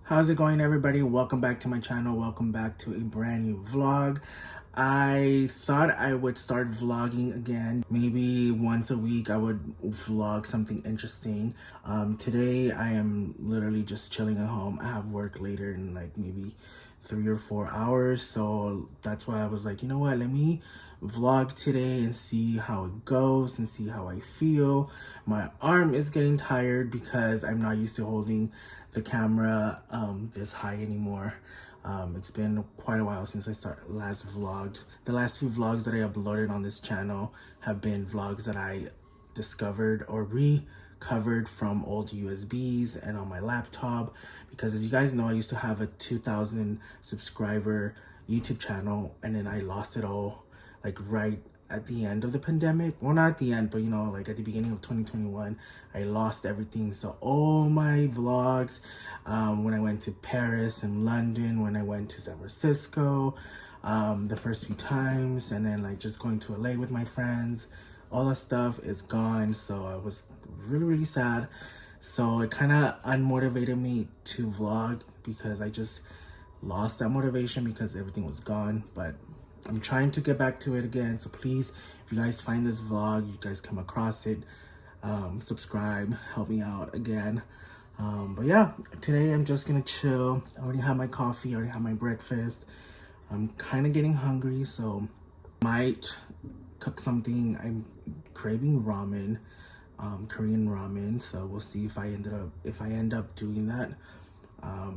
How's it going, everybody? Welcome back to my channel. Welcome back to a brand new vlog. I thought I would start vlogging again. Maybe once a week I would vlog something interesting. Today I am literally just chilling at home. I have work later in like maybe 3 or 4 hours, so that's why I was like, you know what, let me vlog today and see how it goes and see how I feel. My arm is getting tired because I'm not used to holding the camera this high anymore. It's been quite a while since I last vlogged. The last few vlogs that I uploaded on this channel have been vlogs that I discovered or recovered from old USBs and on my laptop, because as you guys know, I used to have a 2,000 subscriber YouTube channel, and then I lost it all like right at the end of the pandemic. Well, not at the end, but you know, like at the beginning of 2021, I lost everything. So all my vlogs, when I went to Paris and London, when I went to San Francisco, the first few times, and then like just going to LA with my friends, all that stuff is gone. So I was really sad. So it kind of unmotivated me to vlog because I just lost that motivation because everything was gone. But I'm trying to get back to it again. So please, if you guys find this vlog, you guys come across it, subscribe, help me out again. But yeah, today I'm just gonna chill. I already have my coffee, I already have my breakfast. I'm kind of getting hungry, so might cook something. I'm craving ramen, Korean ramen. So we'll see if I end up doing that.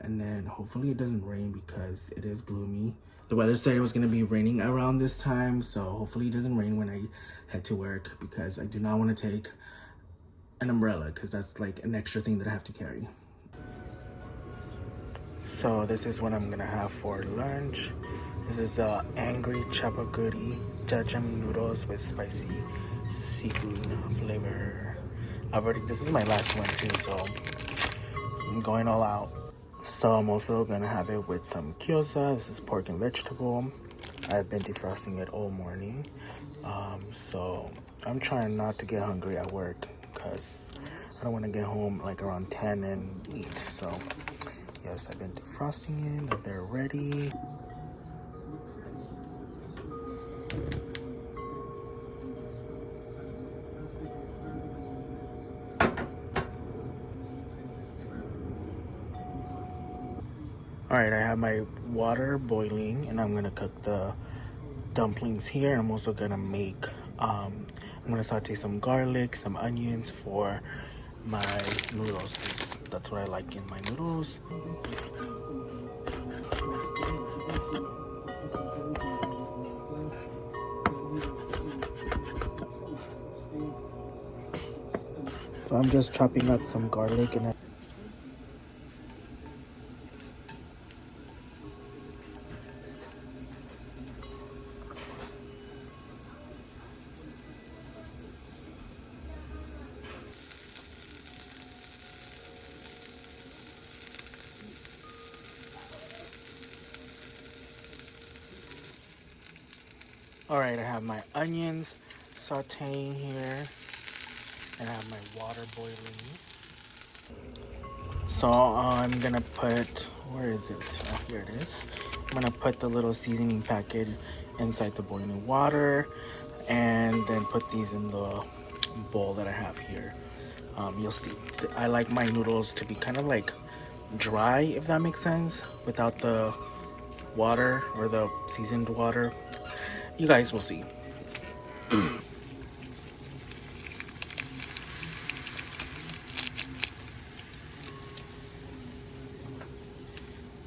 And then hopefully it doesn't rain because it is gloomy. The weather said it was going to be raining around this time, so hopefully it doesn't rain when I head to work, because I do not want to take an umbrella because that's like an extra thing that I have to carry. So this is what I'm going to have for lunch. This is angry chapaguri jajang noodles with spicy seafood flavor. This is my last one too, so I'm going all out. So I'm also gonna have it with some gyoza. This is pork and vegetable. I've been defrosting it all morning. So I'm trying not to get hungry at work because I don't want to get home like around 10 and eat. So yes, I've been defrosting it. They're ready. Alright, I have my water boiling and I'm gonna cook the dumplings here. I'm also gonna make, I'm gonna saute some garlic, some onions for my noodles. That's what I like in my noodles. So I'm just chopping up some garlic and alright, I have my onions sauteing here, and I have my water boiling. So I'm gonna put, where is it? Oh, here it is. I'm gonna put the little seasoning packet inside the boiling water and then put these in the bowl that I have here. You'll see, I like my noodles to be kind of like dry, if that makes sense, without the water or the seasoned water. You guys will see.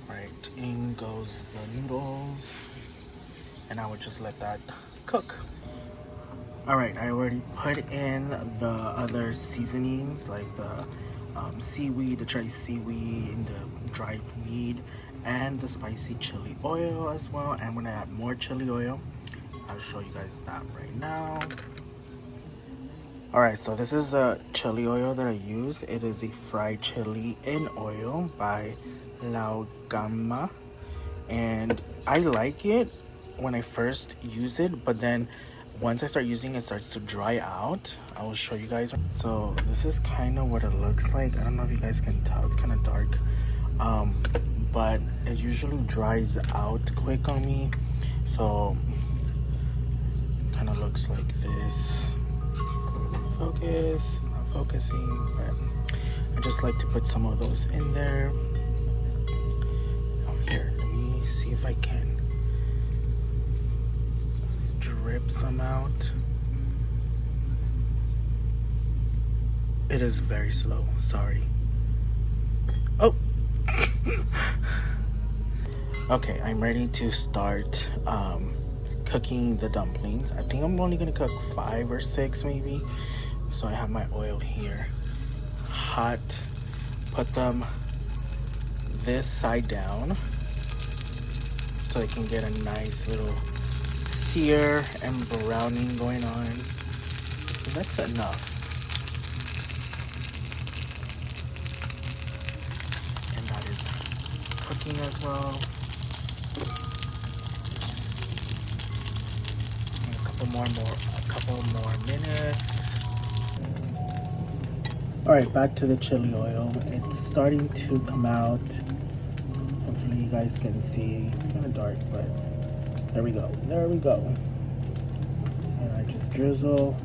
Right, in goes the noodles, and I would just let that cook. Alright, I already put in the other seasonings, like the seaweed, the dry seaweed, and the dried meat, and the spicy chili oil as well. And I'm gonna add more chili oil. I'll show you guys that right now. Alright, so this is a chili oil that I use. It is a fried chili in oil by Laugama, and I like it when I first use it, but then once I start using it, it starts to dry out. I will show you guys. So this is kind of what it looks like. I don't know if you guys can tell, it's kind of dark. but it usually dries out quick on me, so kind of looks like this. Focus, it's not focusing, but I just like to put some of those in there. Here, let me see if I can drip some out. It is very slow, sorry. Oh! Okay, I'm ready to start cooking the dumplings. I think I'm only gonna cook 5 or 6 maybe. So I have my oil here, hot. Put them this side down so they can get a nice little sear and browning going on. So that's enough. And that is cooking as well. And a couple more minutes. All right, back to the chili oil. It's starting to come out. Hopefully you guys can see. It's kind of dark, but there we go. There we go. And I just drizzle.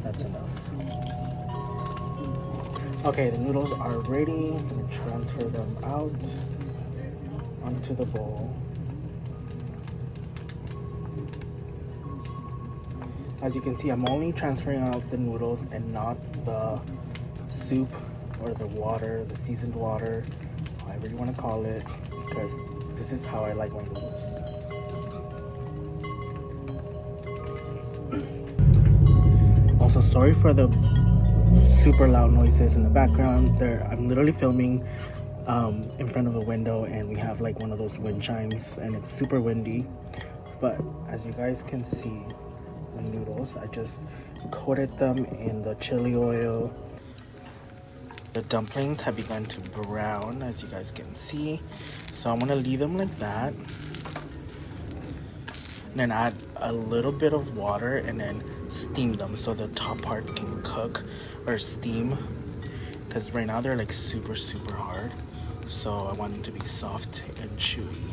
That's enough. Okay, the noodles are ready. I'm gonna transfer them out onto the bowl. As you can see, I'm only transferring out the noodles and not the soup or the water, the seasoned water, however you want to call it, because this is how I like my noodles. Also, sorry for the super loud noises in the background. I'm literally filming in front of a window, and we have like one of those wind chimes, and it's super windy. But as you guys can see, my noodles, I just coated them in the chili oil. The dumplings have begun to brown, as you guys can see. So I'm gonna leave them like that. And then add a little bit of water and then steam them so the top parts can cook or steam. Because right now they're like super hard. So I want them to be soft and chewy.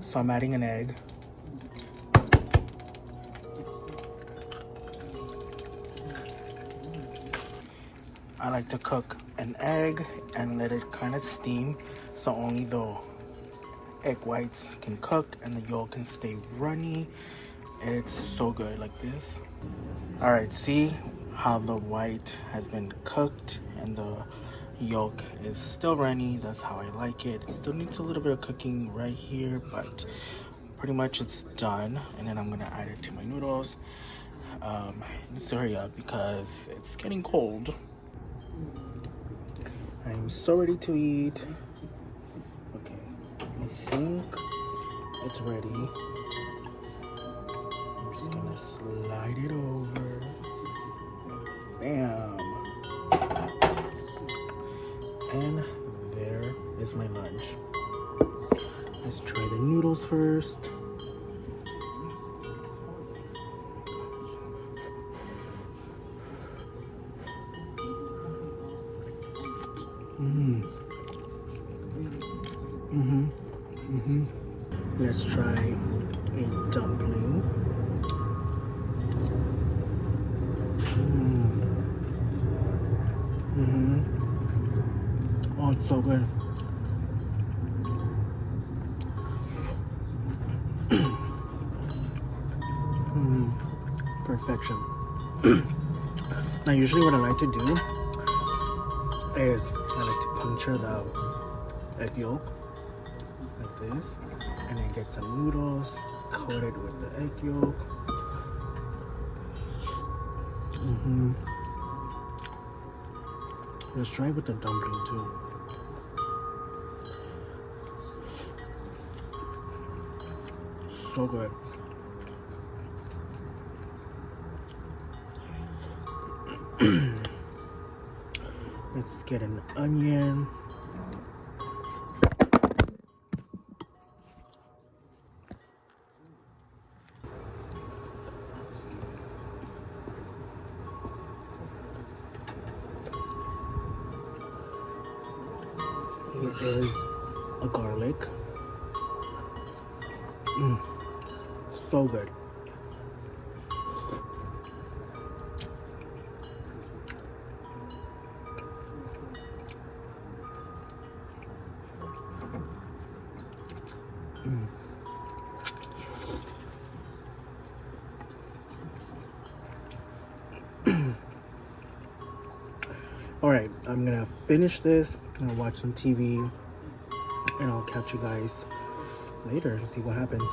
So I'm adding an egg. I like to cook an egg and let it kind of steam so only the egg whites can cook and the yolk can stay runny. And it's so good like this. All right, see how the white has been cooked and the yolk is still runny. That's how I like it. It still needs a little bit of cooking right here, but pretty much it's done. And then I'm gonna add it to my noodles. Needs to hurry up because it's getting cold. I'm so ready to eat. Okay, I think it's ready. I'm just gonna slide it over. Bam! And there is my lunch. Let's try the noodles first. Let's try a dumpling. Oh, it's so good. Perfection. Now, usually what I like to do is I like to puncture the egg yolk like this, and then get some noodles coated with the egg yolk. Let's try with the dumpling too. So good. Let's get an onion. Here is a garlic. So good. All right, I'm gonna finish this. I'm gonna watch some TV, and I'll catch you guys later and see what happens.